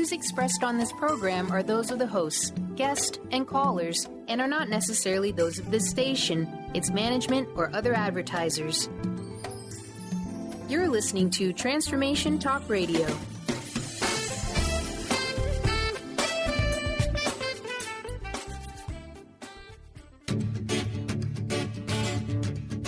views expressed on this program are those of the hosts, guests, and callers, and are not necessarily those of this station, its management, or other advertisers. You're listening to Transformation Talk Radio.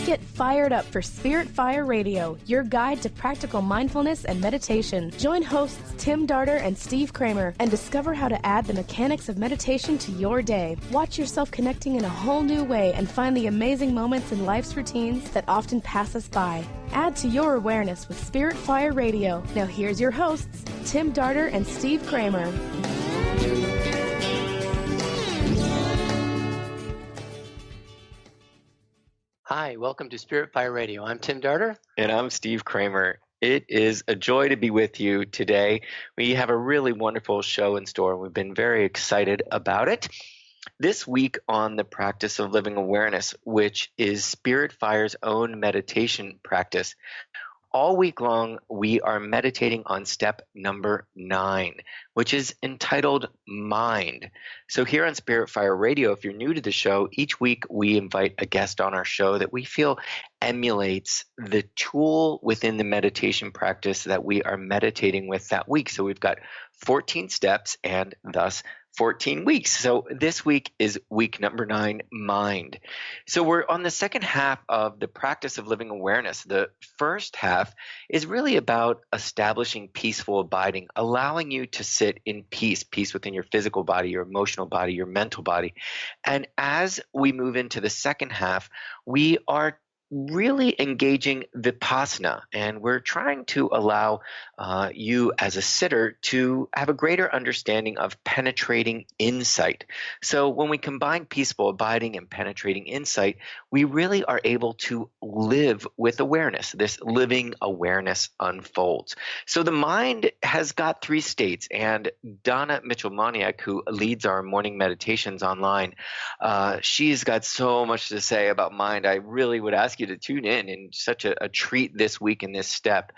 Get fired up for Spirit Fire Radio, your guide to practical mindfulness and meditation. Join hosts Tim Darter and Steve Kramer and discover how to add the mechanics of meditation to your day. Watch yourself connecting in a whole new way and find the amazing moments in life's routines that often pass us by. Add to your awareness with Spirit Fire Radio. Now here's your hosts, Tim Darter and Steve Kramer. Hi, welcome to Spirit Fire Radio. I'm Tim Darter. And I'm Steve Kramer. It is a joy to be with you today. We have a really wonderful show in store, and we've been very excited about it. This week on the Practice of Living Awareness, which is Spirit Fire's own meditation practice, all week long, we are meditating on step number 9, which is entitled Mind. So here on Spirit Fire Radio, if you're new to the show, each week we invite a guest on our show that we feel emulates the tool within the meditation practice that we are meditating with that week. So we've got 14 steps and thus 14 weeks. So this week is week number 9, Mind. So we're on the second half of the Practice of Living Awareness. The first half is really about establishing peaceful abiding, allowing you to sit in peace within your physical body, your emotional body, your mental body. And as we move into the second half, we are really engaging Vipassana, and we're trying to allow you as a sitter to have a greater understanding of penetrating insight. So when we combine peaceful abiding and penetrating insight, we really are able to live with awareness. This living awareness unfolds. So the mind has got 3 states, and Donna Mitchell-Moniak, who leads our morning meditations online, she's got so much to say about mind. I really would ask you to tune in such a treat this week in this step.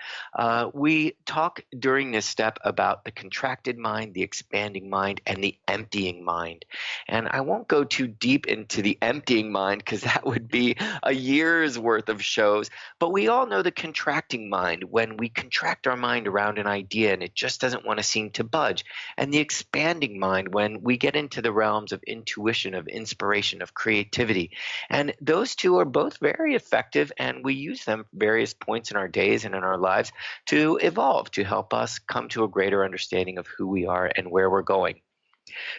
We talk during this step about the contracted mind, the expanding mind, and the emptying mind. And I won't go too deep into the emptying mind because that would be a year's worth of shows. But we all know the contracting mind, when we contract our mind around an idea and it just doesn't want to seem to budge. And the expanding mind, when we get into the realms of intuition, of inspiration, of creativity. And those two are both very effective, and we use them at various points in our days and in our lives to evolve, to help us come to a greater understanding of who we are and where we're going.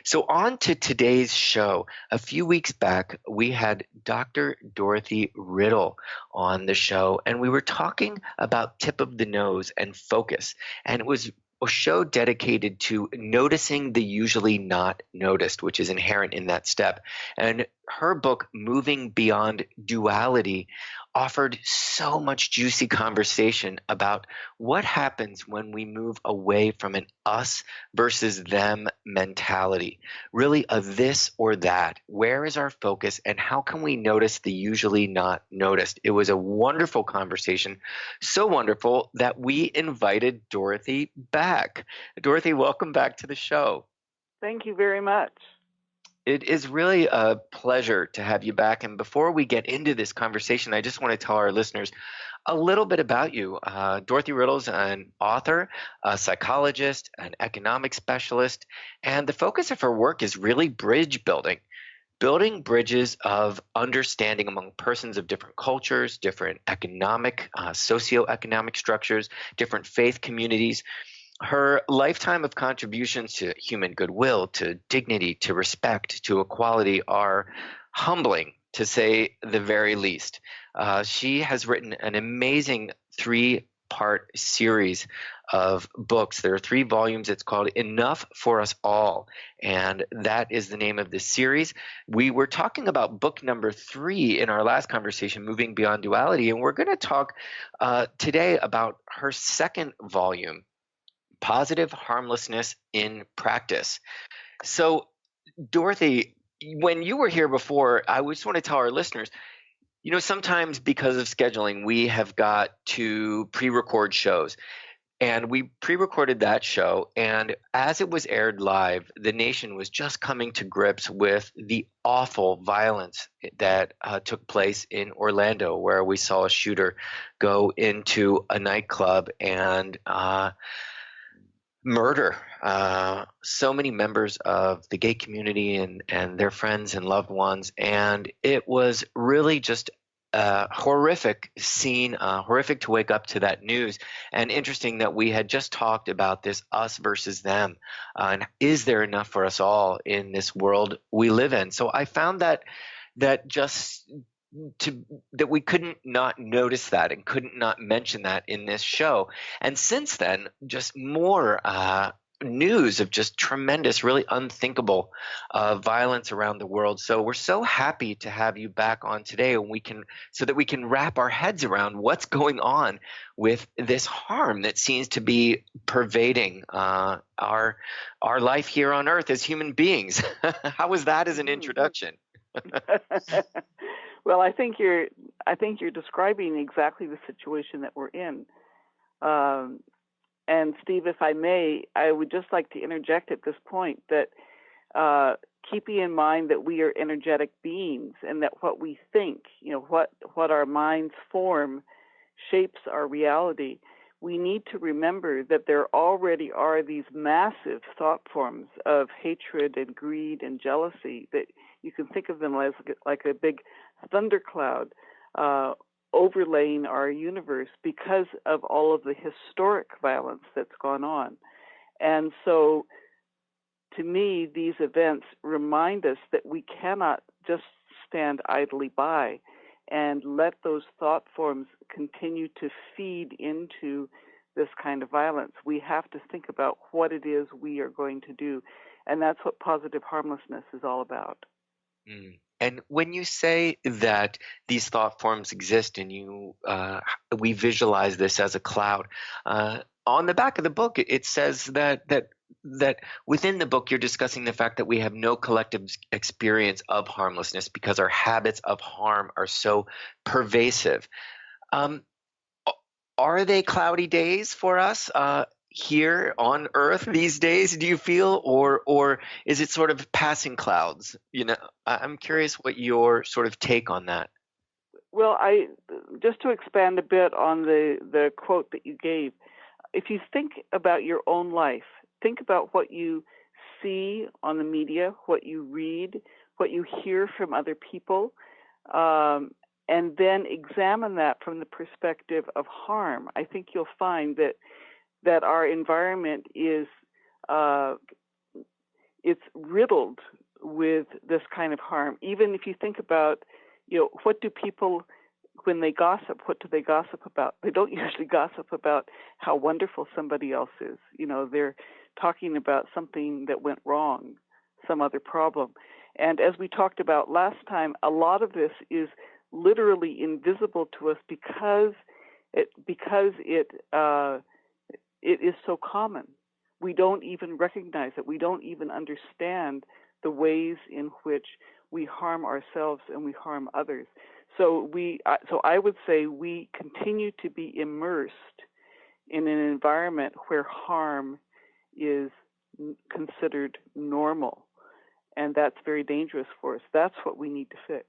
So on to today's show. A few weeks back, we had Dr. Dorothy Riddle on the show, and we were talking about tip of the nose and focus. And it was a show dedicated to noticing the usually not noticed, which is inherent in that step. And her book, Moving Beyond Duality, offered so much juicy conversation about what happens when we move away from an us versus them mentality, really a this or that. Where is our focus, and how can we notice the usually not noticed? It was a wonderful conversation, so wonderful that we invited Dorothy back. Dorothy, welcome back to the show. Thank you very much. It is really a pleasure to have you back. And before we get into this conversation, I just want to tell our listeners a little bit about you. Dorothy Riddle's an author, a psychologist, an economic specialist, and the focus of her work is really bridge building. Building bridges of understanding among persons of different cultures, different economic, socioeconomic structures, different faith communities. Her lifetime of contributions to human goodwill, to dignity, to respect, to equality are humbling, to say the very least. She has written an amazing 3-part series of books. There are 3 volumes. It's called Enough for Us All, and that is the name of this series. We were talking about book number 3 in our last conversation, Moving Beyond Duality, and we're going to talk today about her second volume, Positive Harmlessness in Practice. So, Dorothy, when you were here before, I just want to tell our listeners, sometimes because of scheduling, we have got to pre-record shows. And we pre-recorded that show, and as it was aired live, the nation was just coming to grips with the awful violence that took place in Orlando, where we saw a shooter go into a nightclub and murder so many members of the gay community and their friends and loved ones. And it was really just a horrific scene, horrific to wake up to that news. And interesting that we had just talked about this us versus them. And is there enough for us all in this world we live in? So I found that we couldn't not notice that and couldn't not mention that in this show. And since then, just more news of just tremendous, really unthinkable violence around the world. So we're so happy to have you back on today, and so that we can wrap our heads around what's going on with this harm that seems to be pervading our life here on Earth as human beings. How was that as an introduction? Well, I think you're describing exactly the situation that we're in. And Steve, if I may, I would just like to interject at this point that keeping in mind that we are energetic beings, and that what we think, what our minds form, shapes our reality. We need to remember that there already are these massive thought forms of hatred and greed and jealousy that you can think of them as like a big thundercloud overlaying our universe because of all of the historic violence that's gone on. And so, to me, these events remind us that we cannot just stand idly by and let those thought forms continue to feed into this kind of violence. We have to think about what it is we are going to do. And that's what positive harmlessness is all about. Mm. And when you say that these thought forms exist and we visualize this as a cloud, on the back of the book, it says that within the book, you're discussing the fact that we have no collective experience of harmlessness because our habits of harm are so pervasive. Are they cloudy days for us here on Earth these days, do you feel, or is it sort of passing clouds? I'm curious what your sort of take on that. Well, just to expand a bit on the quote that you gave, if you think about your own life, think about what you see on the media, what you read, what you hear from other people, and then examine that from the perspective of harm. I think you'll find that our environment is it's riddled with this kind of harm. Even if you think about, what do people, when they gossip, what do they gossip about? They don't usually gossip about how wonderful somebody else is. They're talking about something that went wrong, some other problem. And as we talked about last time, a lot of this is literally invisible to us because it is so common. We don't even recognize it. We don't even understand the ways in which we harm ourselves and we harm others. So I would say we continue to be immersed in an environment where harm is considered normal, and that's very dangerous for us. That's what we need to fix.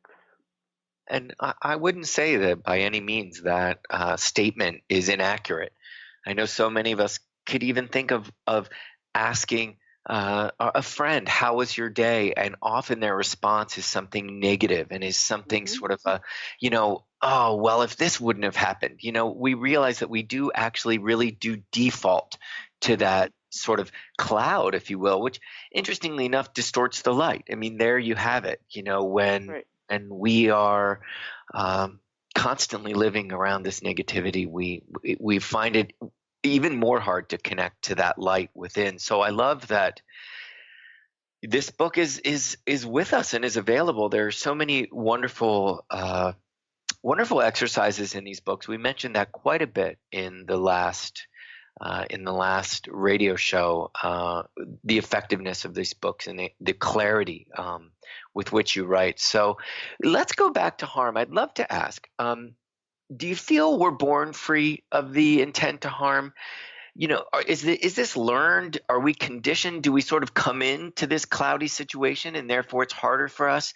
And I wouldn't say that by any means that statement is inaccurate. I know so many of us could even think of asking a friend, how was your day? And often their response is something negative and is something sort of oh, well, if this wouldn't have happened. We realize that we do actually really do default to that sort of cloud, if you will, which interestingly enough distorts the light. I mean, there you have it, when right. And we are constantly living around this negativity, we find it even more hard to connect to that light within. So I love that this book is with us and is available. There are so many wonderful exercises in these books. We mentioned that quite a bit in the last radio show, the effectiveness of these books and the clarity with which you write. So let's go back to harm. I'd love to ask, do you feel we're born free of the intent to harm? is this learned? Are we conditioned? Do we sort of come into this cloudy situation, and therefore it's harder for us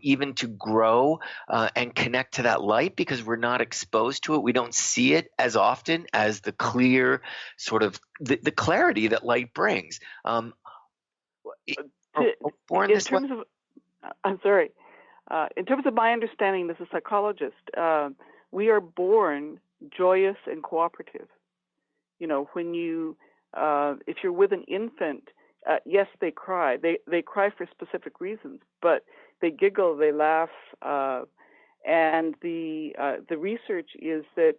even to grow and connect to that light because we're not exposed to it? We don't see it as often as the clear sort of the clarity that light brings. Born in this way? terms of, I'm sorry. In terms of my understanding as a psychologist, we are born joyous and cooperative. When you, if you're with an infant, yes, they cry. They cry for specific reasons, but they giggle, they laugh, and the research is that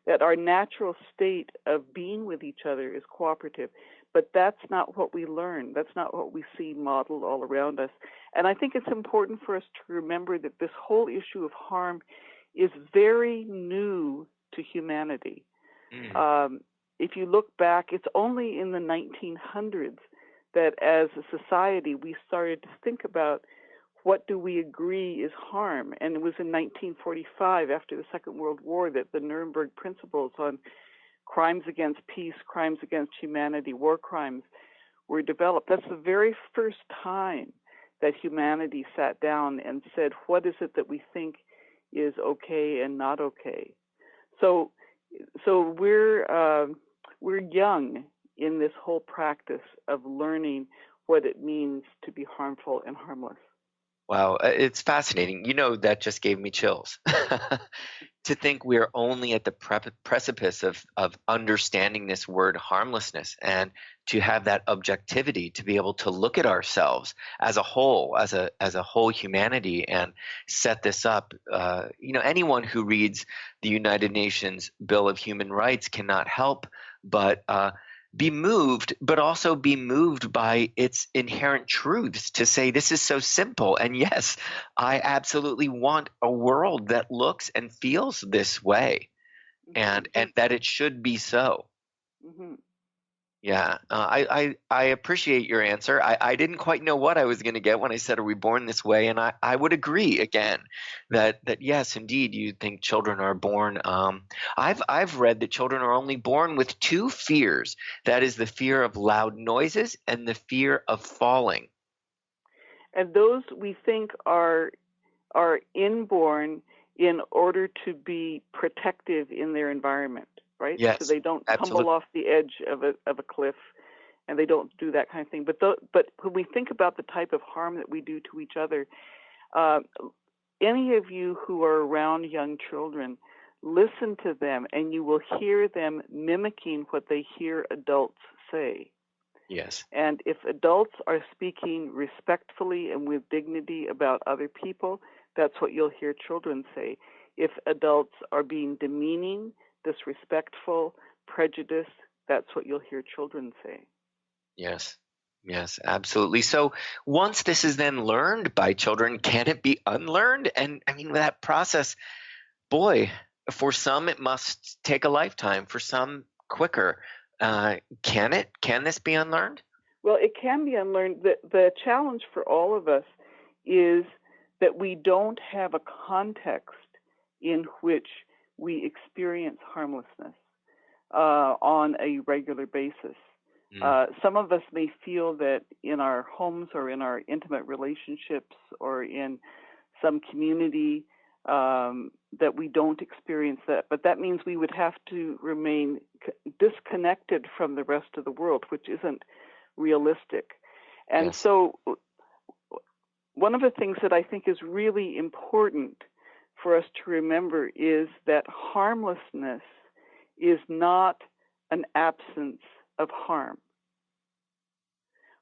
that our natural state of being with each other is cooperative. But that's not what we learn. That's not what we see modeled all around us. And I think it's important for us to remember that this whole issue of harm is very new to humanity. If you look back, it's only in the 1900s that as a society we started to think about what do we agree is harm. And it was in 1945, after the Second World War, that the Nuremberg Principles on crimes against peace, crimes against humanity, war crimes were developed. That's the very first time that humanity sat down and said, what is it that we think is okay and not okay? So we're young in this whole practice of learning what it means to be harmful and harmless. Wow, it's fascinating. That just gave me chills. To think we're only at the precipice of understanding this word harmlessness, and to have that objectivity to be able to look at ourselves as a whole, as a whole humanity, and set this up. Anyone who reads the United Nations Bill of Human Rights cannot help but be moved, but also be moved by its inherent truths, to say this is so simple. And yes, I absolutely want a world that looks and feels this way, and that it should be so. Mm-hmm. Yeah, I appreciate your answer. I didn't quite know what I was going to get when I said, "Are we born this way?" And I would agree again that yes, indeed, you think children are born. I've read that children are only born with two fears. That is the fear of loud noises and the fear of falling. And those we think are inborn in order to be protective in their environment. Right? Yes, so they don't absolutely. tumble off the edge of a cliff, and they don't do that kind of thing. But when we think about the type of harm that we do to each other, any of you who are around young children, listen to them, and you will hear them mimicking what they hear adults say. Yes. And if adults are speaking respectfully and with dignity about other people, that's what you'll hear children say. If adults are being demeaning, disrespectful, prejudiced, that's what you'll hear children say. Yes, absolutely. So once this is then learned by children, can it be unlearned? And I mean, that process, boy, for some it must take a lifetime, for some quicker. Can it? Can this be unlearned? Well, it can be unlearned. The challenge for all of us is that we don't have a context in which we experience harmlessness on a regular basis. Some of us may feel that in our homes or in our intimate relationships or in some community that we don't experience that, but that means we would have to remain disconnected from the rest of the world, which isn't realistic. And Yes. So one of the things that I think is really important for us to remember is that harmlessness is not an absence of harm.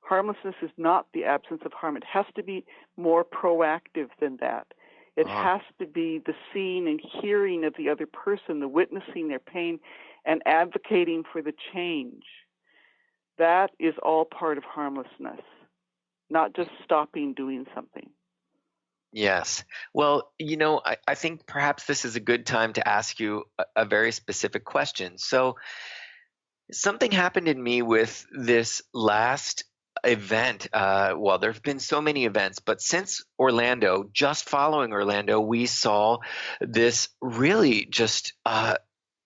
Harmlessness is not the absence of harm. It has to be more proactive than that. It has to be the seeing and hearing of the other person, the witnessing their pain, and advocating for the change. That is all part of harmlessness, not just stopping doing something. Yes. Well, I think perhaps this is a good time to ask you a very specific question. So something happened in me with this last event. Well, there have been so many events, but since Orlando, just following Orlando, we saw this really just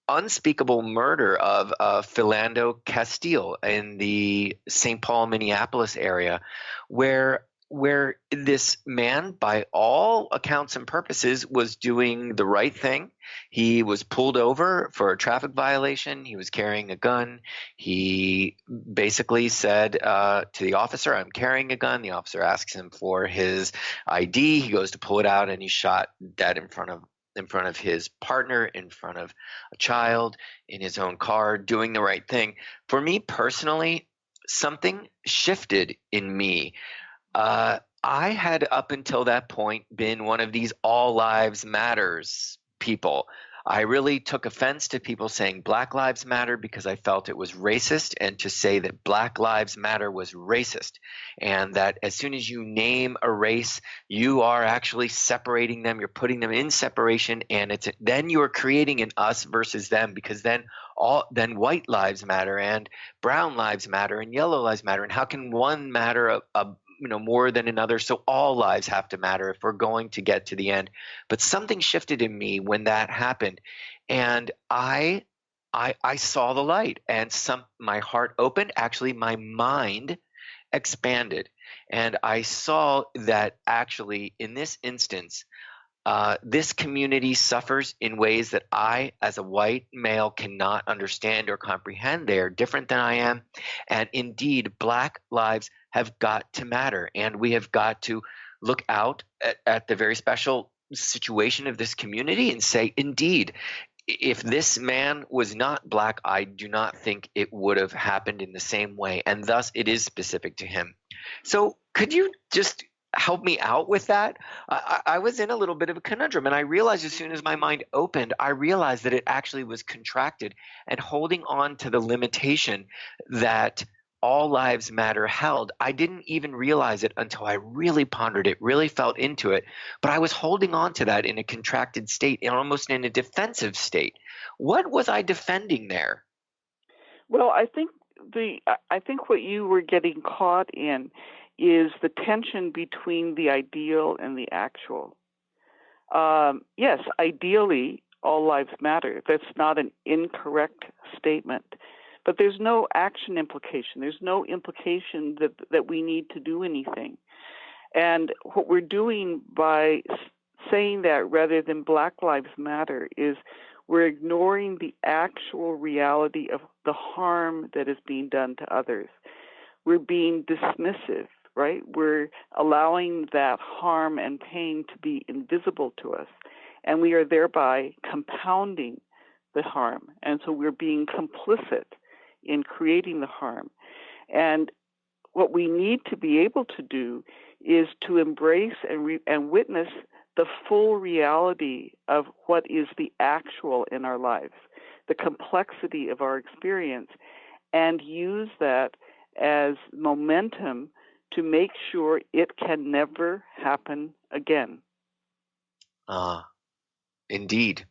unspeakable murder of Philando Castile in the St. Paul, Minneapolis area, where this man, by all accounts and purposes, was doing the right thing. He was pulled over for a traffic violation. He was carrying a gun. He basically said to the officer, "I'm carrying a gun." The officer asks him for his ID. He goes to pull it out, and he's shot dead in front of his partner, in front of a child, in his own car, doing the right thing. For me personally, something shifted in me. I had up until that point been one of these all lives matters people. I really took offense to people saying Black Lives Matter because I felt it was racist, and to say that Black Lives Matter was racist, and that as soon as you name a race, you are actually separating them, you're putting them in separation, and then you are creating an us versus them, because then white lives matter and brown lives matter and yellow lives matter, and how can one matter more than another? So all lives have to matter if we're going to get to the end. But something shifted in me when that happened, and I saw the light, and my heart opened. Actually, my mind expanded, and I saw that actually in this instance, this community suffers in ways that I, as a white male, cannot understand or comprehend. They are different than I am. And indeed, Black lives have got to matter. And we have got to look out at the very special situation of this community and say, indeed, if this man was not Black, I do not think it would have happened in the same way. And thus, it is specific to him. So could you just help me out with that? I was in a little bit of a conundrum, and I realized as soon as my mind opened, I realized that it actually was contracted and holding on to the limitation that all lives matter held. I didn't even realize it until I really pondered it, really felt into it, but I was holding on to that in a contracted state, and almost in a defensive state. What was I defending there? Well, I think what you were getting caught in is the tension between the ideal and the actual. Yes, ideally, all lives matter. That's not an incorrect statement. But there's no action implication. There's no implication that we need to do anything. And what we're doing by saying that rather than Black Lives Matter is we're ignoring the actual reality of the harm that is being done to others. We're being dismissive, right? We're allowing that harm and pain to be invisible to us, and we are thereby compounding the harm. And so we're being complicit in creating the harm. And what we need to be able to do is to embrace and witness the full reality of what is the actual in our lives, the complexity of our experience, and use that as momentum to make sure it can never happen again. Indeed.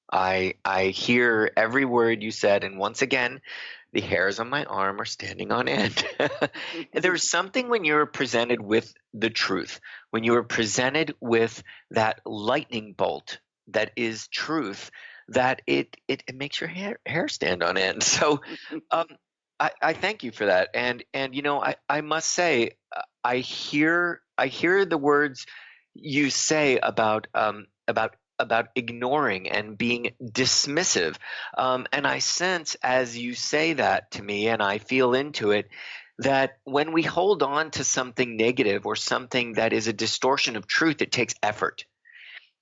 I hear every word you said, and once again, the hairs on my arm are standing on end. There's something when you're presented with the truth, when you are presented with that lightning bolt that is truth, that it makes your hair stand on end. So I thank you for that. And I must say, I hear the words you say about ignoring and being dismissive. And I sense as you say that to me, and I feel into it, that when we hold on to something negative or something that is a distortion of truth, it takes effort.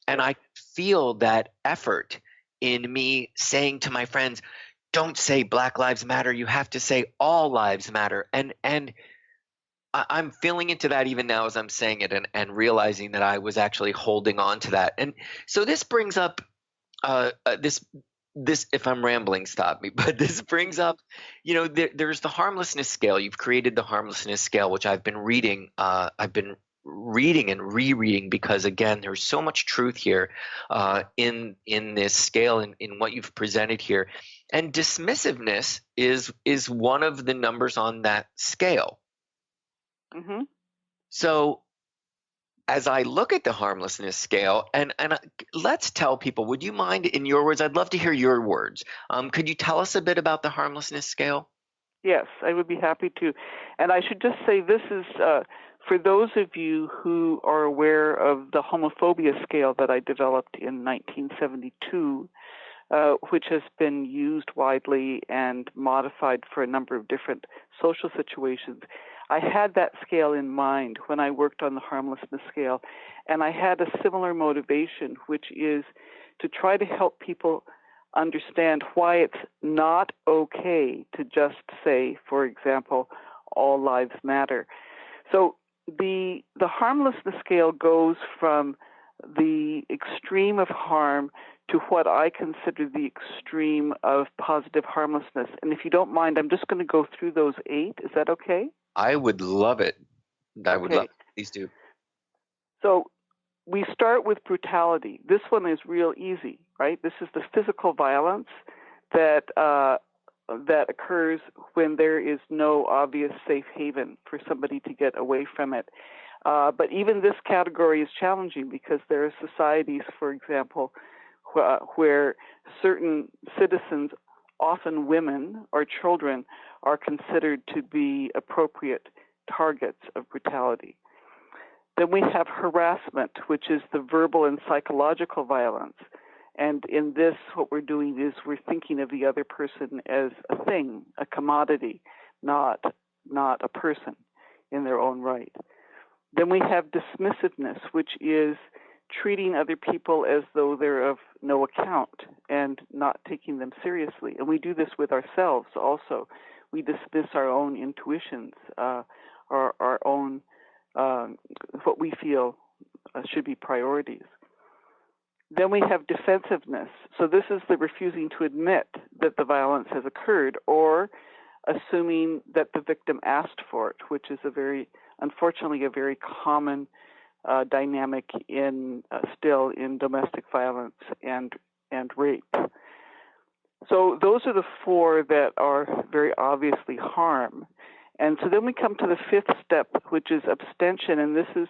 And I feel that effort in me saying to my friends, don't say Black Lives Matter, you have to say all lives matter. And I'm feeling into that even now as I'm saying it, and realizing that I was actually holding on to that. And so this brings up this if I'm rambling, stop me. But this brings up, there's the harmlessness scale. You've created the harmlessness scale, which I've been reading. I've been reading and rereading because, again, there's so much truth here in this scale, in what you've presented here. And dismissiveness is one of the numbers on that scale. Mm-hmm. So as I look at the harmlessness scale, and let's tell people, would you mind, in your words, I'd love to hear your words. Could you tell us a bit about the harmlessness scale? Yes, I would be happy to. And I should just say this is for those of you who are aware of the homophobia scale that I developed in 1972, which has been used widely and modified for a number of different social situations. I had that scale in mind when I worked on the harmlessness scale, and I had a similar motivation, which is to try to help people understand why it's not okay to just say, for example, all lives matter. So the harmlessness scale goes from the extreme of harm to what I consider the extreme of positive harmlessness. And if you don't mind, I'm just going to go through those 8. Is that okay? I would love it. I would love it. Please do. So we start with brutality. This one is real easy, right? This is the physical violence that occurs when there is no obvious safe haven for somebody to get away from it. But even this category is challenging because there are societies, for example, where certain citizens, often women or children, are considered to be appropriate targets of brutality. Then we have harassment, which is the verbal and psychological violence. And in this, what we're doing is we're thinking of the other person as a thing, a commodity, not a person in their own right. Then we have dismissiveness, which is treating other people as though they're of no account and not taking them seriously. And we do this with ourselves also. We dismiss our own intuitions, our own, what we feel should be priorities. Then we have defensiveness. So this is the refusing to admit that the violence has occurred or assuming that the victim asked for it, which is unfortunately a very common dynamic still in domestic violence and rape. So those are the 4 that are very obviously harm. And so then we come to the 5th step, which is abstention, and this is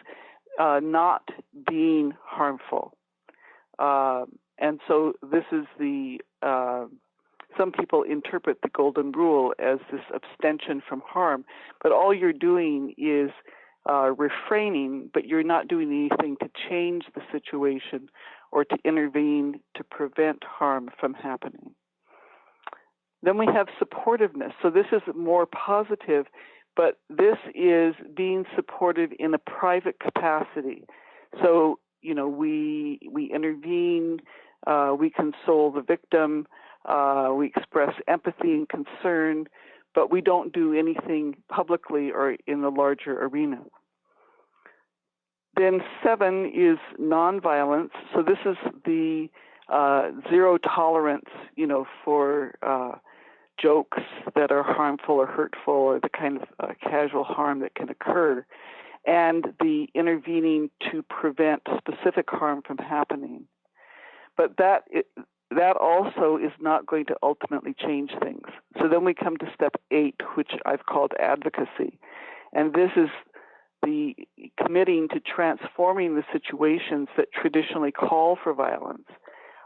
not being harmful. And so this is some people interpret the golden rule as this abstention from harm, but all you're doing is refraining, but you're not doing anything to change the situation or to intervene to prevent harm from happening. Then we have supportiveness. So this is more positive, but this is being supportive in a private capacity. So, we intervene, we console the victim, we express empathy and concern, but we don't do anything publicly or in the larger arena. Then 7 is nonviolence. So this is the zero tolerance, for jokes that are harmful or hurtful or the kind of casual harm that can occur, and the intervening to prevent specific harm from happening. But that also is not going to ultimately change things. So then we come to step 8, which I've called advocacy. And this is the committing to transforming the situations that traditionally call for violence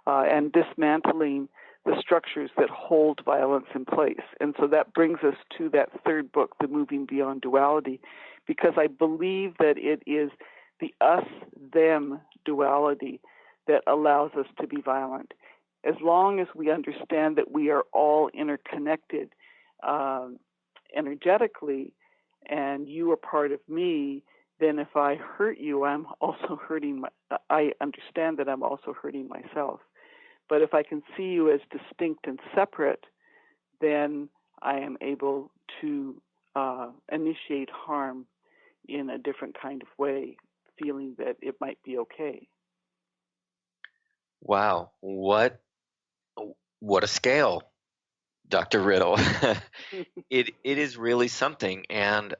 and dismantling the structures that hold violence in place. And so that brings us to that 3rd book, The Moving Beyond Duality, because I believe that it is the us-them duality that allows us to be violent. As long as we understand that we are all interconnected energetically, and you are part of me, then if I hurt you, I understand that I'm also hurting myself. But if I can see you as distinct and separate, then I am able to initiate harm in a different kind of way, feeling that it might be okay. Wow, what a scale, Dr. Riddle. It is really something. And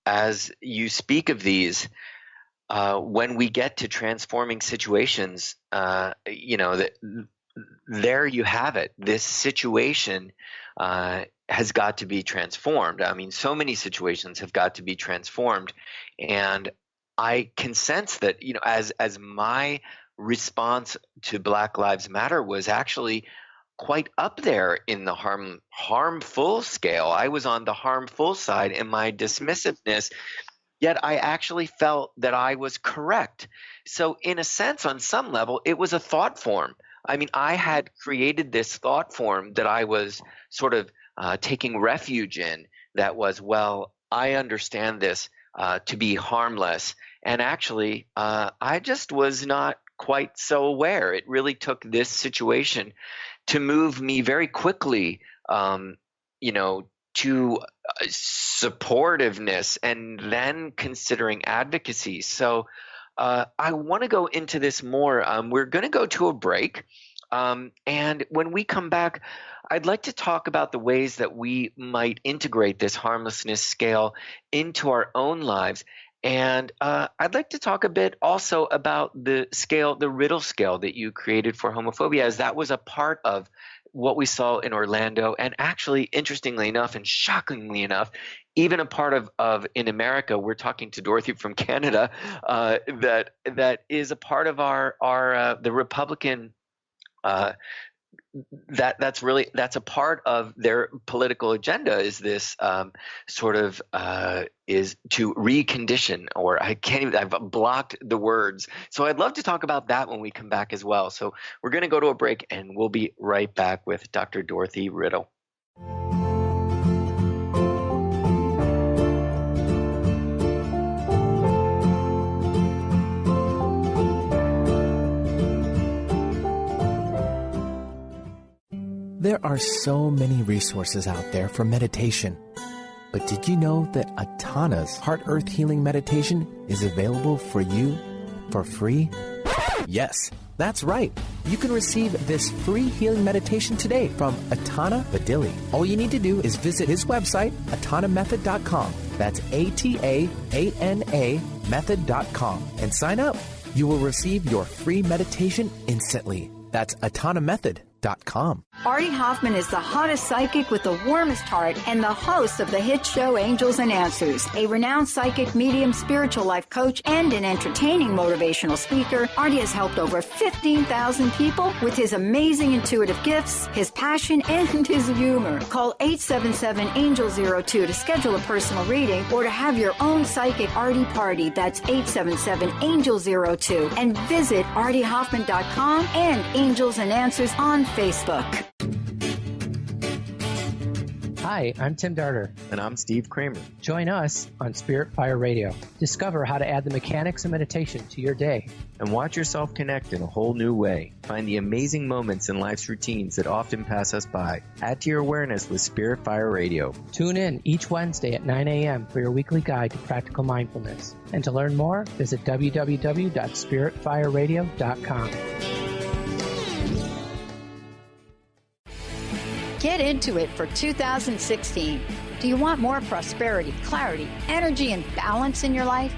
as you speak of these, when we get to transforming situations, there you have it. This situation has got to be transformed. I mean, so many situations have got to be transformed. And I can sense that, as my response to Black Lives Matter was actually quite up there in the harmful scale. I was on the harmful side in my dismissiveness, yet I actually felt that I was correct. So in a sense, on some level, it was a thought form. I mean, I had created this thought form that I was sort of taking refuge in, that was, well, I understand this to be harmless. And actually, I just was not quite so aware. It really took this situation to move me very quickly, to supportiveness and then considering advocacy. So I want to go into this more. We're going to go to a break. And when we come back, I'd like to talk about the ways that we might integrate this harmlessness scale into our own lives. And I'd like to talk a bit also about the scale, the Riddle scale that you created for homophobia, as that was a part of what we saw in Orlando, and actually, interestingly enough and shockingly enough, even a part of in America. We're talking to Dorothy from Canada, that is a part of our the Republican. That's a part of their political agenda, is this is to recondition, or I've blocked the words. So I'd love to talk about that when we come back as well. So we're going to go to a break, and we'll be right back with Dr. Dorothy Riddle. There are so many resources out there for meditation. But did you know that Atana's Heart Earth Healing Meditation is available for you for free? Yes, that's right. You can receive this free healing meditation today from Atana Badili. All you need to do is visit his website, atanamethod.com. That's ATAANA method.com, and sign up. You will receive your free meditation instantly. That's atanamethod.com. Artie Hoffman is the hottest psychic with the warmest heart and the host of the hit show Angels and Answers. A renowned psychic, medium, spiritual life coach, and an entertaining motivational speaker, Artie has helped over 15,000 people with his amazing intuitive gifts, his passion, and his humor. Call 877-ANGEL-02 to schedule a personal reading or to have your own psychic Artie party. That's 877-ANGEL-02. And visit artiehoffman.com and Angels and Answers on Facebook. Hi, I'm Tim Darter. And I'm Steve Kramer. Join us on Spirit Fire Radio. Discover how to add the mechanics of meditation to your day. And watch yourself connect in a whole new way. Find the amazing moments in life's routines that often pass us by. Add to your awareness with Spirit Fire Radio. Tune in each Wednesday at 9 a.m. for your weekly guide to practical mindfulness. And to learn more, visit www.spiritfireradio.com. Get into it for 2016. Do you want more prosperity, clarity, energy, and balance in your life?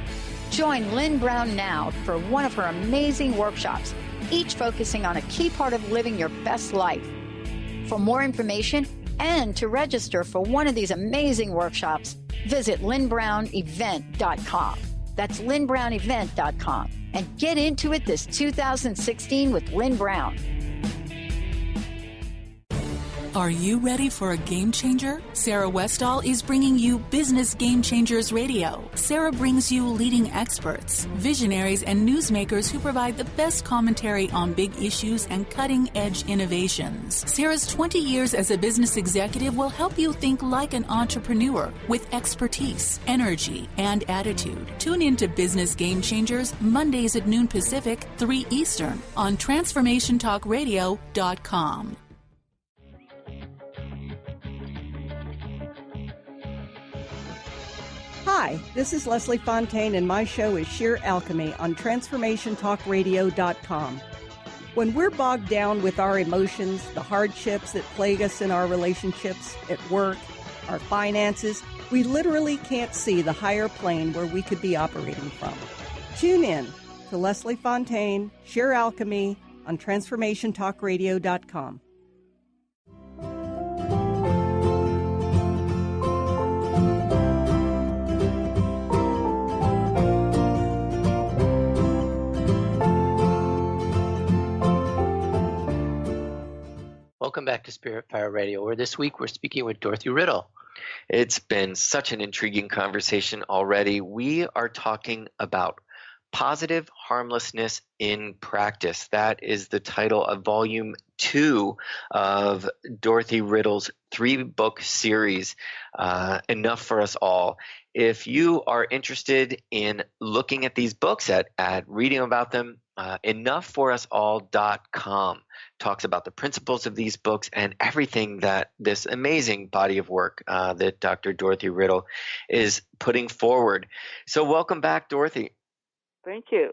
Join Lynn Brown now for one of her amazing workshops, each focusing on a key part of living your best life. For more information and to register for one of these amazing workshops, visit lynnbrownevent.com. That's lynnbrownevent.com. And get into it this 2016 with Lynn Brown. Are you ready for a game changer? Sarah Westall is bringing you Business Game Changers Radio. Sarah brings you leading experts, visionaries, and newsmakers who provide the best commentary on big issues and cutting-edge innovations. Sarah's 20 years as a business executive will help you think like an entrepreneur with expertise, energy, and attitude. Tune in to Business Game Changers Mondays at noon Pacific, 3 Eastern on TransformationTalkRadio.com. Hi, this is Leslie Fontaine, and my show is Sheer Alchemy on TransformationTalkRadio.com. When we're bogged down with our emotions, the hardships that plague us in our relationships, at work, our finances, we literally can't see the higher plane where we could be operating from. Tune in to Leslie Fontaine, Sheer Alchemy on TransformationTalkRadio.com. back to Spirit Fire Radio, where this week we're speaking with Dorothy Riddle. It's been such an intriguing conversation already. We are talking about positive harmlessness in practice. That is the title of Volume 2 of Dorothy Riddle's 3-book series, Enough for Us All. If you are interested in looking at these books, at reading about them, enough4usall.com talks about the principles of these books and everything that this amazing body of work that Dr. Dorothy Riddle is putting forward. So welcome back, Dorothy. Thank you.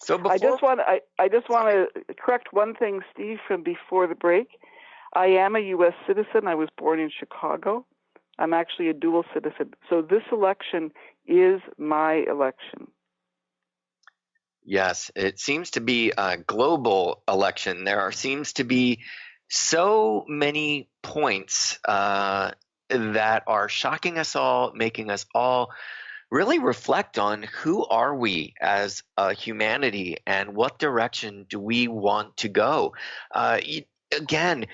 So I just want to correct one thing, Steve, from before the break. I am a U.S. citizen. I was born in Chicago. I'm actually a dual citizen. So this election is my election. Yes, it seems to be a global election. There seems to be so many points that are shocking us all, making us all really reflect on who are we as a humanity and what direction do we want to go. Again,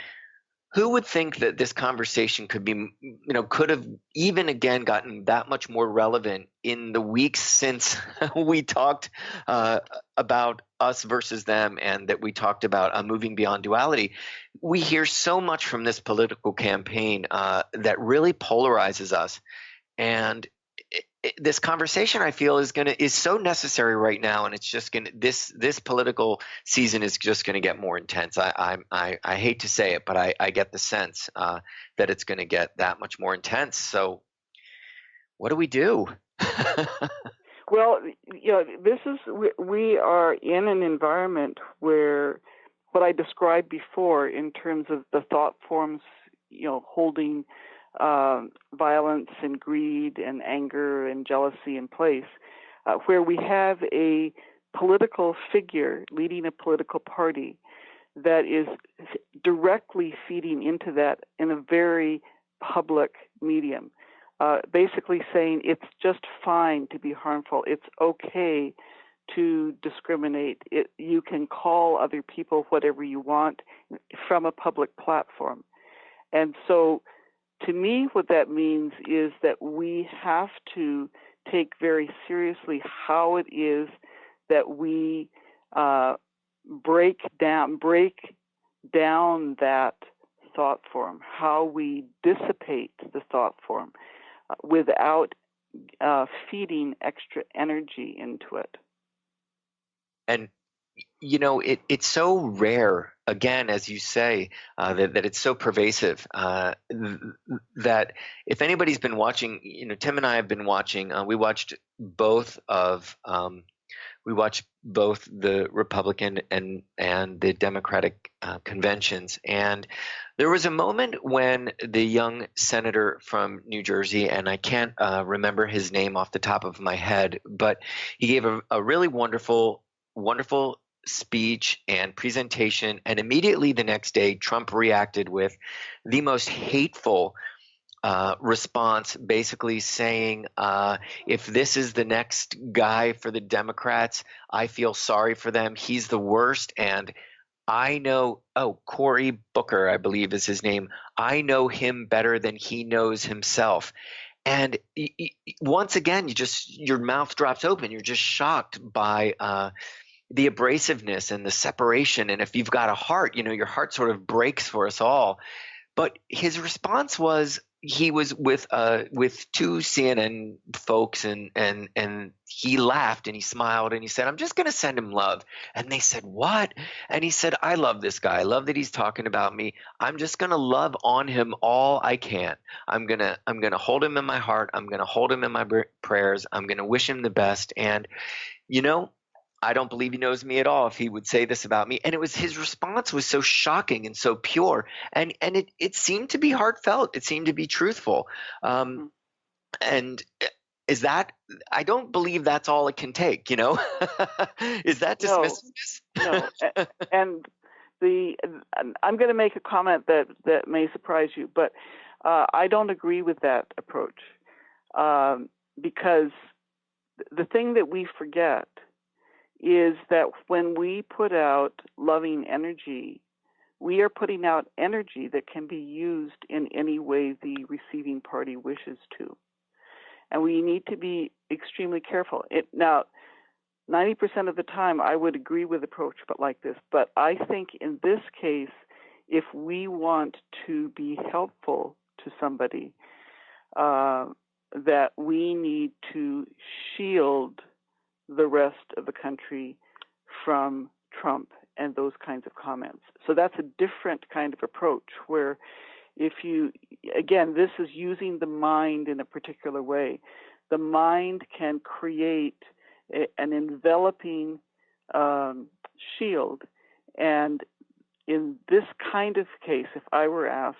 who would think that this conversation could have even again gotten that much more relevant in the weeks since we talked about us versus them, and that we talked about moving beyond duality. We hear so much from this political campaign that really polarizes us, and this conversation, I feel, is so necessary right now, and it's just this political season is just going to get more intense. I hate to say it, but I get the sense that it's going to get that much more intense. So, what do we do? Well, we are in an environment where what I described before in terms of the thought forms, holding violence and greed and anger and jealousy in place, where we have a political figure leading a political party that is directly feeding into that in a very public medium, basically saying it's just fine to be harmful. It's okay to discriminate. You can call other people whatever you want from a public platform. And so to me, what that means is that we have to take very seriously how it is that we break down that thought form, how we dissipate the thought form without feeding extra energy into it. And it's so rare, again, as you say, that it's so pervasive, that if anybody's been watching, Tim and I have been watching, we watched both the Republican and the Democratic conventions. And there was a moment when the young senator from New Jersey, and I can't remember his name off the top of my head, but he gave a really wonderful speech and presentation, and immediately the next day Trump reacted with the most hateful response, basically saying, if this is the next guy for the Democrats, I feel sorry for them. He's the worst. And I know, Cory Booker, I believe is his name. I know him better than he knows himself. And once again, your mouth drops open. You're just shocked by the abrasiveness and the separation. And if you've got a heart, your heart sort of breaks for us all. But his response was, he was with two CNN folks, and he laughed and he smiled and he said, I'm just going to send him love. And they said, what? And he said, I love this guy. I love that he's talking about me. I'm just going to love on him all I can. I'm going to hold him in my heart. I'm going to hold him in my prayers. I'm going to wish him the best. And, I don't believe he knows me at all if he would say this about me. And his response was so shocking and so pure. And it seemed to be heartfelt. It seemed to be truthful. And is that, I don't believe that's all it can take, Is that dismissiveness? No. And I'm going to make a comment that may surprise you, but I don't agree with that approach. Because the thing that we forget is that when we put out loving energy, we are putting out energy that can be used in any way the receiving party wishes to. And we need to be extremely careful. Now, 90% of the time, I would agree with approach like this. But I think in this case, if we want to be helpful to somebody, that we need to shield the rest of the country from Trump and those kinds of comments. So that's a different kind of approach where if you, again, this is using the mind in a particular way. The mind can create an enveloping shield. And in this kind of case, if I were asked,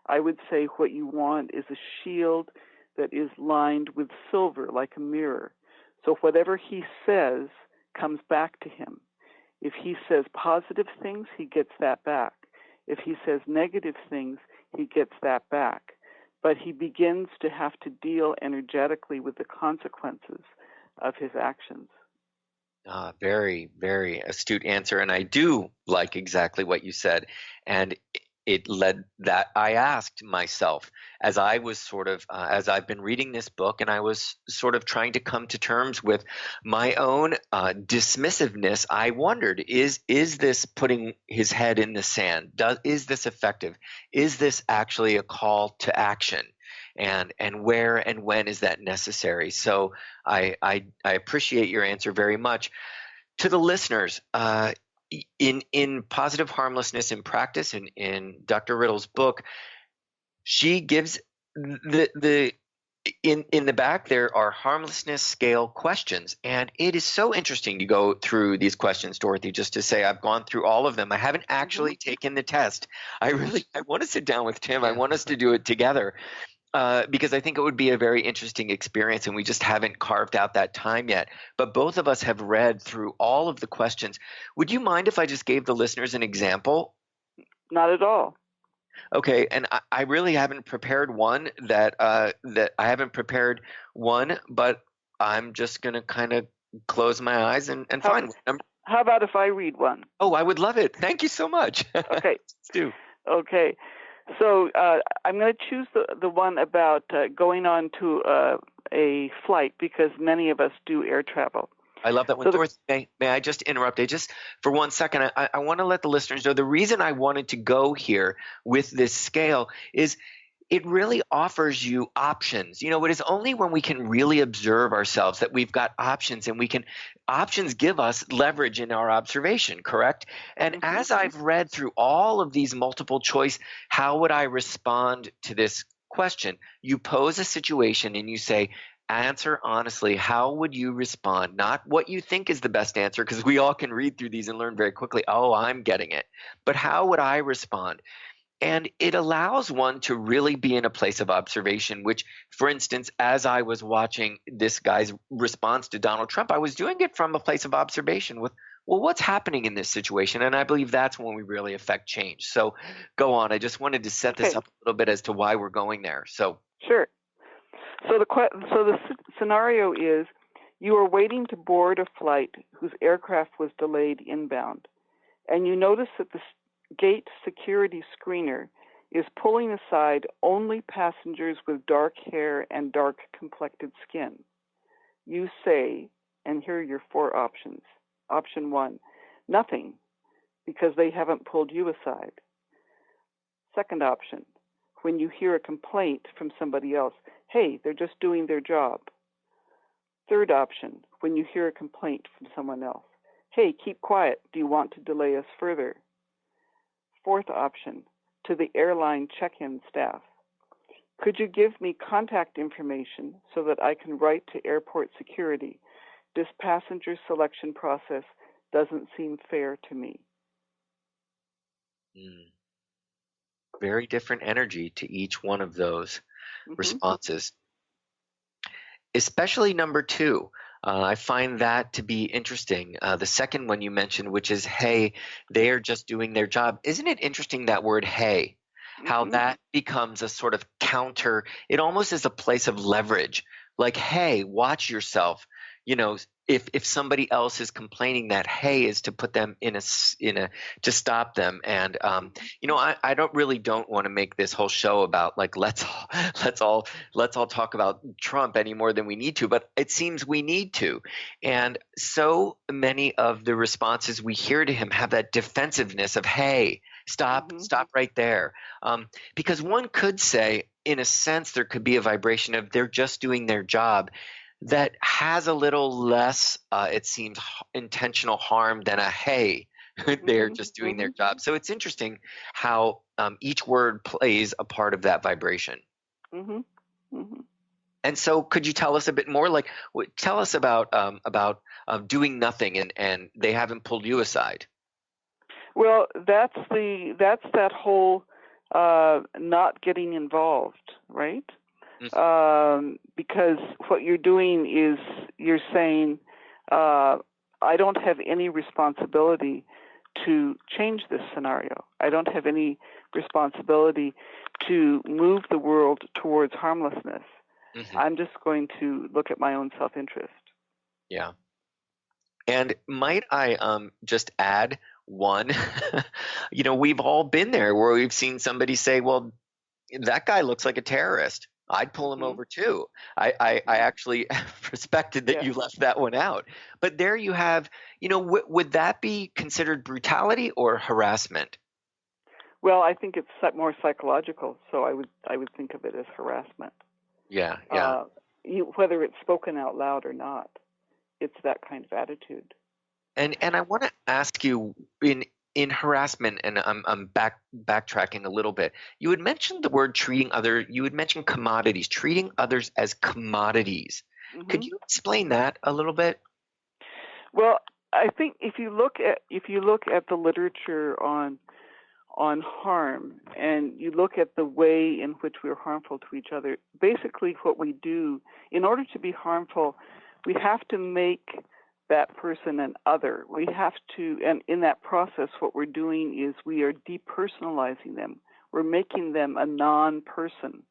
I would say what you want is a shield that is lined with silver like a mirror. So whatever he says comes back to him. If he says positive things, he gets that back. If he says negative things, he gets that back. But he begins to have to deal energetically with the consequences of his actions. Very, very astute answer. And I do like exactly what you said. And it led that I asked myself as I was as I've been reading this book and I was sort of trying to come to terms with my own dismissiveness, I wondered, is this putting his head in the sand? Is this effective? Is this actually a call to action? And where and when is that necessary? So I appreciate your answer very much. To the listeners, in Positive Harmlessness in Practice, in Dr. Riddle's book, she gives in the back there are harmlessness scale questions, and it is so interesting to go through these questions, Dorothy. Just to say, I've gone through all of them. I haven't actually taken the test. I want to sit down with Tim. I want us to do it together. Because I think it would be a very interesting experience, and we just haven't carved out that time yet. But both of us have read through all of the questions. Would you mind if I just gave the listeners an example? Not at all. Okay, and I really haven't prepared one that I haven't prepared one, but I'm just going to kind of close my eyes and find one. How about if I read one? Oh, I would love it. Thank you so much. Okay. Let's do. Okay. So I'm going to choose the one about going on to a flight because many of us do air travel. I love that one. Dorothy, may I just interrupt? Just for 1 second, I want to let the listeners know the reason I wanted to go here with this scale is it really offers you options. You know, it is only when we can really observe ourselves that we've got options, and options give us leverage in our observation, correct? And as I've read through all of these multiple choice, how would I respond to this question? You pose a situation and you say, answer honestly, how would you respond? Not what you think is the best answer, because we all can read through these and learn very quickly, oh, I'm getting it. But how would I respond? And it allows one to really be in a place of observation, which, for instance, as I was watching this guy's response to Donald Trump, I was doing it from a place of observation with, well, what's happening in this situation? And I believe that's when we really affect change. So go on. I just wanted to set this up a little bit as to why we're going there. So sure. So the scenario is you are waiting to board a flight whose aircraft was delayed inbound, and you notice that the gate security screener is pulling aside only passengers with dark hair and dark complected skin. You say, and here are your 4 options. Option 1, nothing, because they haven't pulled you aside. Second option, when you hear a complaint from somebody else, hey, they're just doing their job. Third option, when you hear a complaint from someone else, hey, keep quiet, do you want to delay us further? Fourth option, to the airline check-in staff. Could you give me contact information so that I can write to airport security? This passenger selection process doesn't seem fair to me. Very different energy to each one of those responses. Especially number 2. I find that to be interesting. The second one you mentioned, which is, hey, they are just doing their job. Isn't it interesting, that word, hey, how that becomes a sort of counter? It almost is a place of leverage. Like, hey, watch yourself. You know, if somebody else is complaining, that hey is to put them in a to stop them. And I don't want to make this whole show about like let's all talk about Trump any more than we need to, but it seems we need to. And so many of the responses we hear to him have that defensiveness of hey, stop right there, because one could say in a sense there could be a vibration of they're just doing their job that has a little less, it seems, intentional harm than a hey, they're just doing their job. So it's interesting how each word plays a part of that vibration. And so could you tell us a bit more? Like, tell us about doing nothing and they haven't pulled you aside. Well, that's that whole not getting involved, right? Because what you're doing is you're saying, I don't have any responsibility to change this scenario. I don't have any responsibility to move the world towards harmlessness. I'm just going to look at my own self-interest. Yeah. And might I just add one, we've all been there where we've seen somebody say, well, that guy looks like a terrorist. I'd pull him over too. I actually respected that you left that one out. But there you have, would that be considered brutality or harassment? Well, I think it's more psychological, so I would think of it as harassment. Yeah. Whether it's spoken out loud or not, it's that kind of attitude. And I want to ask you in harassment, and I'm backtracking a little bit. You had mentioned the word you had mentioned commodities, treating others as commodities. Could you explain that a little bit? Well, I think if you look at the literature on harm, and you look at the way in which we're harmful to each other, basically what we do, in order to be harmful, we have to make that person an other. We have to, and in that process, what we're doing is we are depersonalizing them. We're making them a non-person.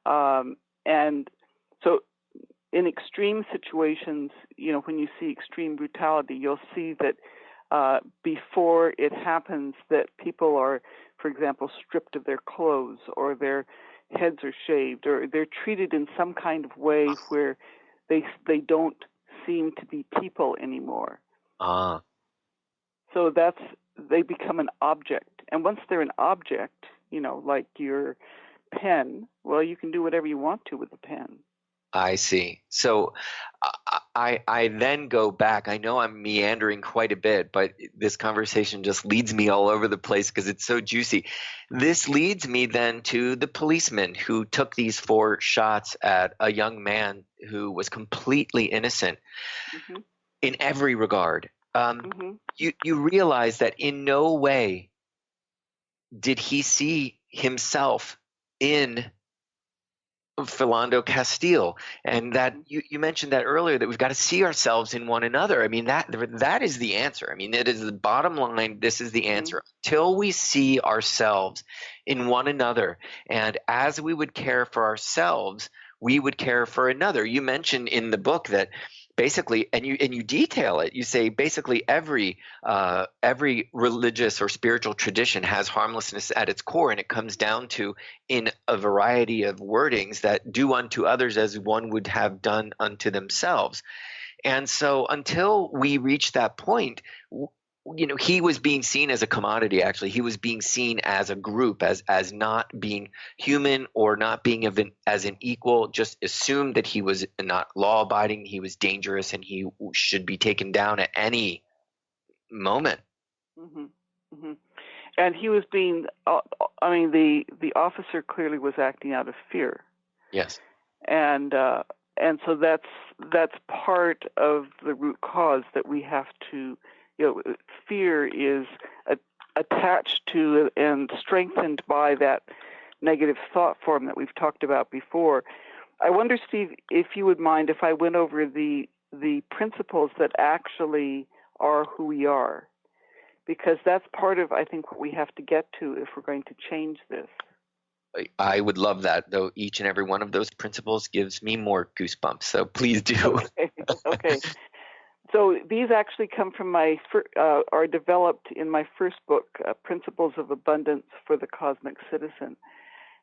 And so in extreme situations, when you see extreme brutality, you'll see that before it happens that people are, for example, stripped of their clothes, or their heads are shaved, or they're treated in some kind of way where they don't seem to be people anymore. So they become an object. And once they're an object, like your pen, well, you can do whatever you want to with the pen. I see. So I then go back. I know I'm meandering quite a bit, but this conversation just leads me all over the place because it's so juicy. This leads me then to the policeman who took these 4 shots at a young man who was completely innocent in every regard. You realize that in no way did he see himself in Philando Castile, and that you mentioned that earlier, that we've got to see ourselves in one another. I mean, that is the answer. I mean, it is the bottom line. This is the answer. Till we see ourselves in one another, and as we would care for ourselves, we would care for another. You mentioned in the book that basically, and you detail it. You say basically every religious or spiritual tradition has harmlessness at its core, and it comes down to, in a variety of wordings, that do unto others as one would have done unto themselves. And so, until we reach that point, he was being seen as a commodity. Actually, he was being seen as a group, as not being human or not being as an equal. Just assumed that he was not law-abiding, he was dangerous, and he should be taken down at any moment. And he was being. The officer clearly was acting out of fear. Yes. And so that's part of the root cause that we have to. Fear is attached to and strengthened by that negative thought form that we've talked about before. I wonder, Steve, if you would mind if I went over the principles that actually are who we are, because that's part of, I think, what we have to get to if we're going to change this. I would love that, though each and every one of those principles gives me more goosebumps, so please do. Okay. So these actually come from are developed in my first book, Principles of Abundance for the Cosmic Citizen.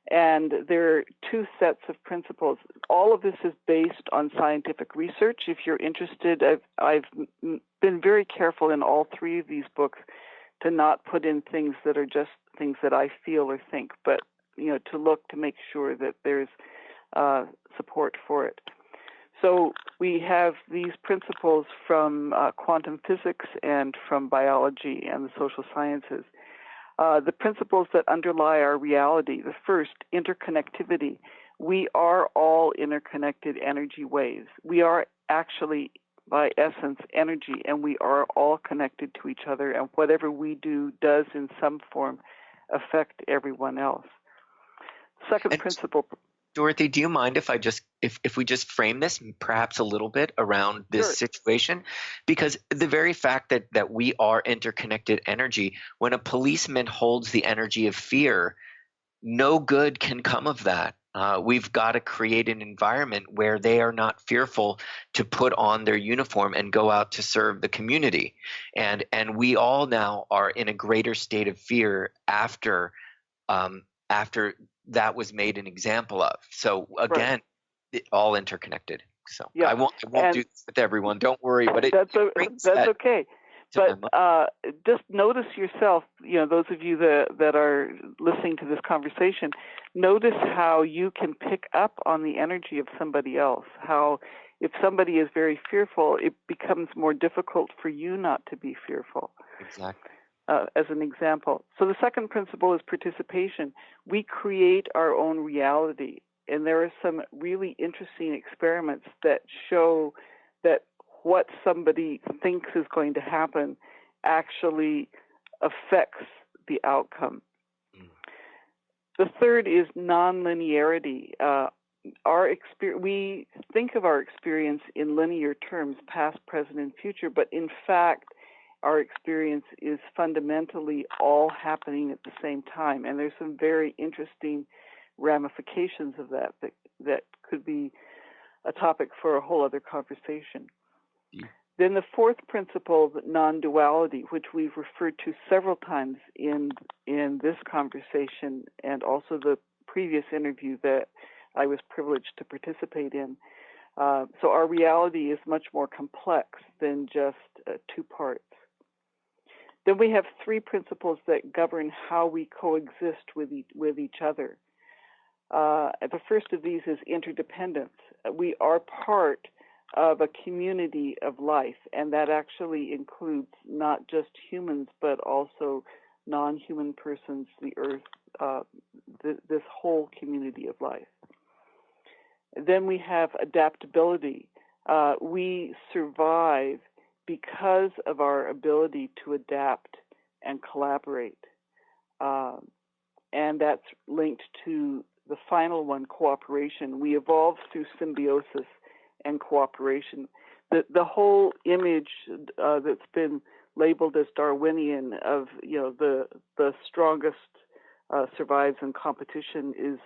And there are two sets of principles. All of this is based on scientific research. If you're interested, I've been very careful in all three of these books to not put in things that are just things that I feel or think, but to look to make sure that there's support for it. So we have these principles from quantum physics and from biology and the social sciences. The principles that underlie our reality. The first, interconnectivity. We are all interconnected energy waves. We are actually, by essence, energy, and we are all connected to each other, and whatever we do does in some form affect everyone else. Second principle. Dorothy, do you mind if we just frame this perhaps a little bit around this situation? Because the very fact that we are interconnected energy, when a policeman holds the energy of fear, no good can come of that. We've got to create an environment where they are not fearful to put on their uniform and go out to serve the community. And we all now are in a greater state of fear after that was made an example of. So again, all interconnected. So I won't do this with everyone. Don't worry. But that's okay. But just notice yourself. Those of you that are listening to this conversation, notice how you can pick up on the energy of somebody else. How if somebody is very fearful, it becomes more difficult for you not to be fearful. Exactly. As an example. So the second principle is participation. We create our own reality. And there are some really interesting experiments that show that what somebody thinks is going to happen actually affects the outcome. The third is nonlinearity. We think of our experience in linear terms, past, present, and future, but in fact, our experience is fundamentally all happening at the same time. And there's some very interesting ramifications of that could be a topic for a whole other conversation. Then the fourth principle, non-duality, which we've referred to several times in this conversation and also the previous interview that I was privileged to participate in. So our reality is much more complex than just two parts. Then we have three principles that govern how we coexist with each other. The first of these is interdependence. We are part of a community of life, and that actually includes not just humans, but also non-human persons, the earth, this whole community of life. Then we have adaptability. We survive because of our ability to adapt and collaborate. And that's linked to the final one, cooperation. We evolve through symbiosis and cooperation. The whole image that's been labeled as Darwinian of the strongest survives in competition is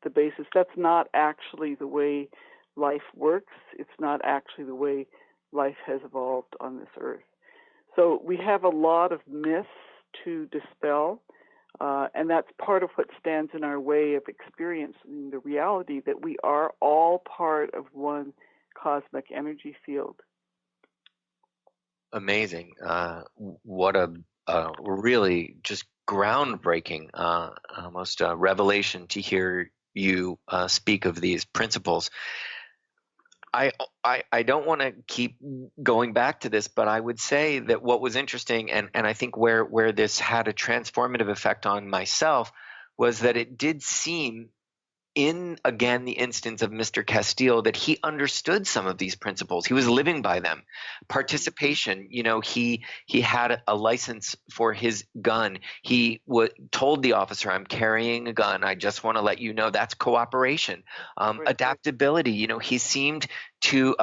the basis. That's not actually the way life works. It's not actually the way life has evolved on this earth. So we have a lot of myths to dispel, and that's part of what stands in our way of experiencing the reality that we are all part of one cosmic energy field. Amazing. What a really just groundbreaking, almost a revelation to hear you speak of these principles. I don't want to keep going back to this, but I would say that what was interesting, and I think where this had a transformative effect on myself, was that it did seem in, again, the instance of Mr. Castile, that he understood some of these principles. He was living by them. Participation, he had a license for his gun. He told the officer, I'm carrying a gun. I just want to let you know. That's cooperation. Adaptability, he seemed to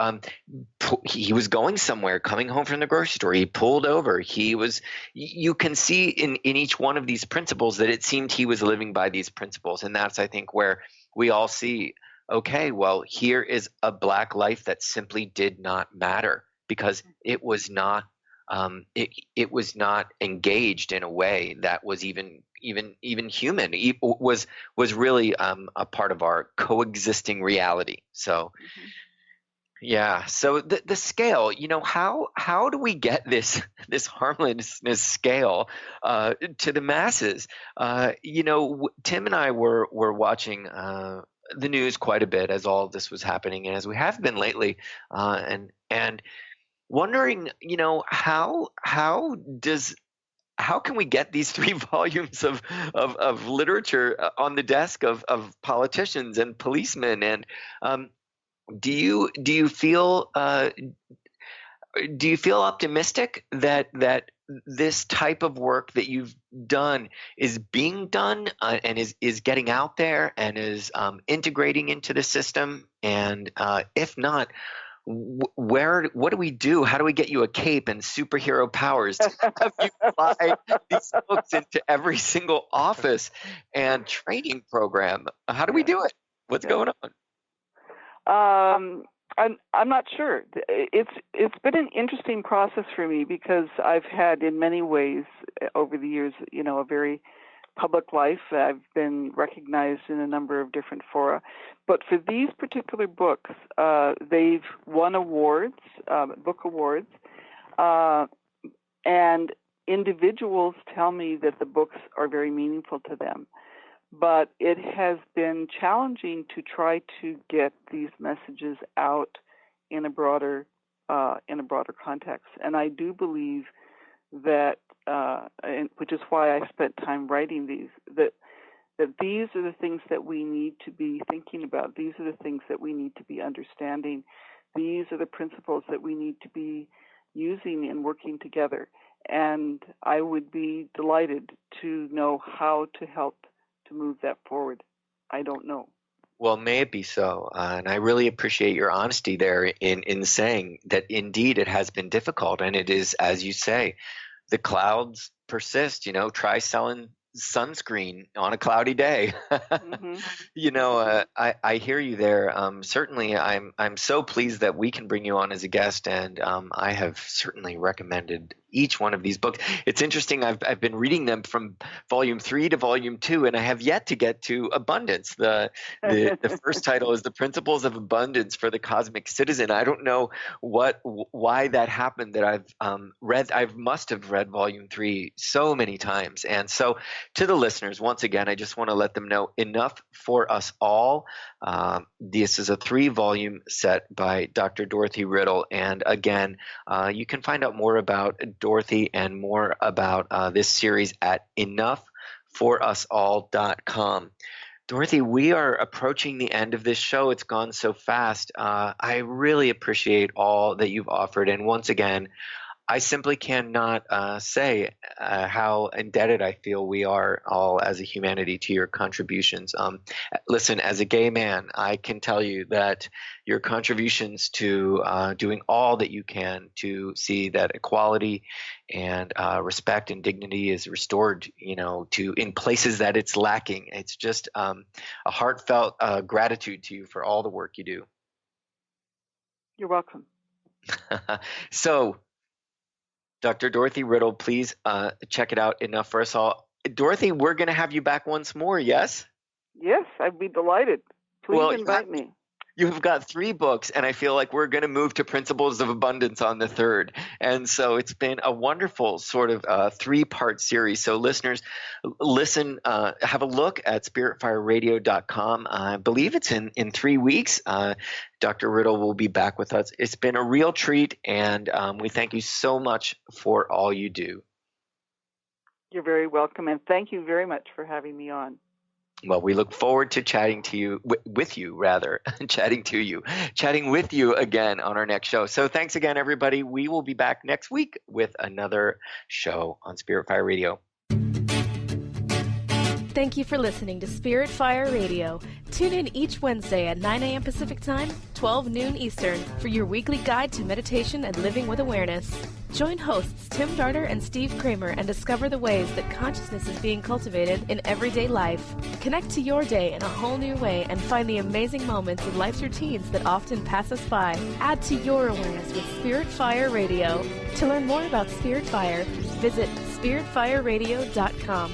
he was going somewhere, coming home from the grocery store. He pulled over. You can see in each one of these principles that it seemed he was living by these principles. And that's, I think, where we all see, okay, well, here is a Black life that simply did not matter. because it was not it was not engaged in a way that was even human. It was really a part of our coexisting reality. So. Yeah. So the scale, how do we get this harmlessness scale to the masses? Tim and I were watching the news quite a bit as all of this was happening, and as we have been lately, and wondering, how can we get these 3 volumes of literature on the desk of politicians and policemen? And do you feel optimistic that this type of work that you've done is being done and is getting out there and is integrating into the system? And if not, what do we do? How do we get you a cape and superhero powers to have you fly these books into every single office and training program? How do we do it? What's going on? I'm not sure. It's been an interesting process for me because I've had, in many ways, over the years, a very public life. I've been recognized in a number of different fora, but for these particular books, they've won awards, book awards, and individuals tell me that the books are very meaningful to them. But it has been challenging to try to get these messages out in a broader context. And I do believe that, which is why I spent time writing these, that these are the things that we need to be thinking about. These are the things that we need to be understanding. These are the principles that we need to be using and working together. And I would be delighted to know how to help to move that forward. I don't know. Well, may it be so. And I really appreciate your honesty there in saying that indeed it has been difficult. And it is, as you say, the clouds persist. Try selling sunscreen on a cloudy day. Mm-hmm. I hear you there. Certainly, I'm so pleased that we can bring you on as a guest, and I have certainly recommended each one of these books. It's interesting. I've been reading them from volume 3 to volume 2, and I have yet to get to Abundance. The first title is The Principles of Abundance for the Cosmic Citizen. I don't know why that happened. That I must have read volume 3 so many times. And so, to the listeners, once again, I just want to let them know Enough for Us All. This is a 3-volume set by Dr. Dorothy Riddle, and again, you can find out more about Dorothy and more about this series at enoughforusall.com. Dorothy, we are approaching the end of this show. It's gone so fast. I really appreciate all that you've offered. And once again, I simply cannot say how indebted I feel we are all as a humanity to your contributions. Listen, as a gay man, I can tell you that your contributions to doing all that you can to see that equality and respect and dignity is restored, in places that it's lacking. It's just a heartfelt gratitude to you for all the work you do. You're welcome. So, Dr. Dorothy Riddle, please check it out, Enough for Us All. Dorothy, we're going to have you back once more, yes? Yes, I'd be delighted. Please invite me. You've got 3 books, and I feel like we're going to move to Principles of Abundance on the 3rd. And so it's been a wonderful sort of 3-part series. So listeners, listen, have a look at spiritfireradio.com. I believe it's in 3 weeks. Dr. Riddle will be back with us. It's been a real treat, and we thank you so much for all you do. You're very welcome, and thank you very much for having me on. Well, we look forward to chatting to you, chatting with you again on our next show. So thanks again, everybody. We will be back next week with another show on Spirit Fire Radio. Thank you for listening to Spirit Fire Radio. Tune in each Wednesday at 9 a.m. Pacific Time, 12 noon Eastern, for your weekly guide to meditation and living with awareness. Join hosts Tim Darter and Steve Kramer and discover the ways that consciousness is being cultivated in everyday life. Connect to your day in a whole new way and find the amazing moments in life's routines that often pass us by. Add to your awareness with Spirit Fire Radio. To learn more about Spirit Fire, visit spiritfireradio.com.